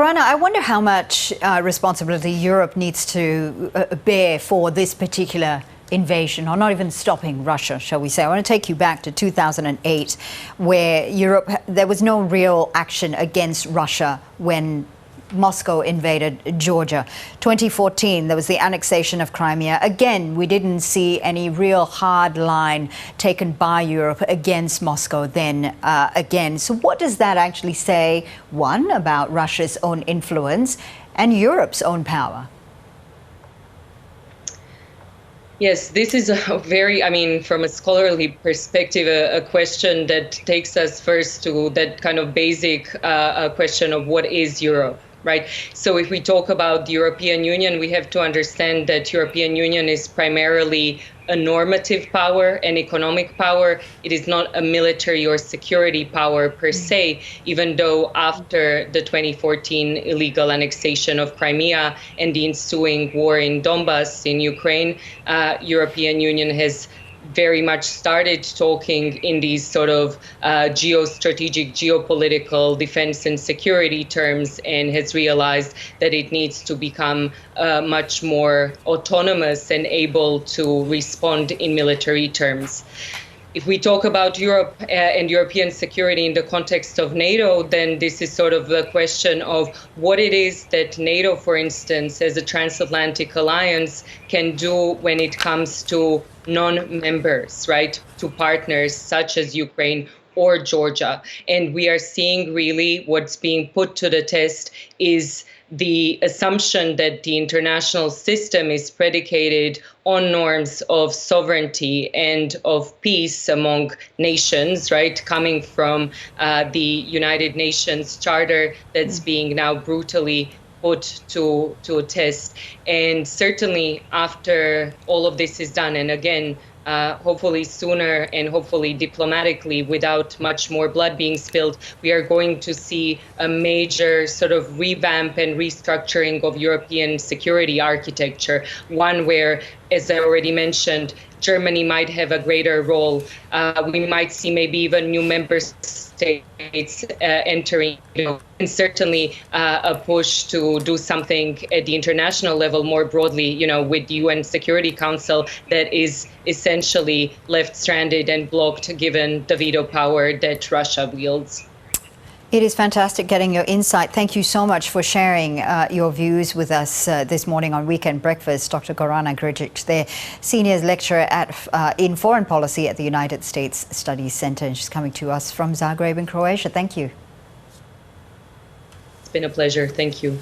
Gorana, I wonder how much responsibility Europe needs to bear for this particular invasion, or not even stopping Russia, shall we say. I want to take you back to 2008, where there was no real action against Russia when Moscow invaded Georgia. 2014, there was the annexation of Crimea. Again, we didn't see any real hard line taken by Europe against Moscow then again. So what does that actually say, one, about Russia's own influence and Europe's own power? Yes, this is a very, from a scholarly perspective, a question that takes us first to that kind of basic question of what is Europe, right? So if we talk about the European Union, we have to understand that European Union is primarily a normative power, an economic power. It is not a military or security power per se, even though after the 2014 illegal annexation of Crimea and the ensuing war in Donbass in Ukraine, European Union has very much started talking in these sort of geostrategic, geopolitical defense and security terms, and has realized that it needs to become much more autonomous and able to respond in military terms. If we talk about Europe and European security in the context of NATO, then this is sort of the question of what it is that NATO, for instance, as a transatlantic alliance, can do when it comes to non-members, right, to partners such as Ukraine or Georgia. And we are seeing really what's being put to the test is the assumption that the international system is predicated on norms of sovereignty and of peace among nations, right, coming from the United Nations Charter that's being now brutally put to a test. And certainly after all of this is done, and again, hopefully sooner and hopefully diplomatically without much more blood being spilled, we are going to see a major sort of revamp and restructuring of European security architecture, one where, as I already mentioned, Germany might have a greater role. We might see maybe even new member states entering, and certainly a push to do something at the international level more broadly, with the UN Security Council that is essentially left stranded and blocked given the veto power that Russia wields. It is fantastic getting your insight. Thank you so much for sharing your views with us this morning on Weekend Breakfast. Dr. Gorana Grgic, there, Senior Lecturer in Foreign Policy at the United States Studies Center. And she's coming to us from Zagreb in Croatia. Thank you. It's been a pleasure. Thank you.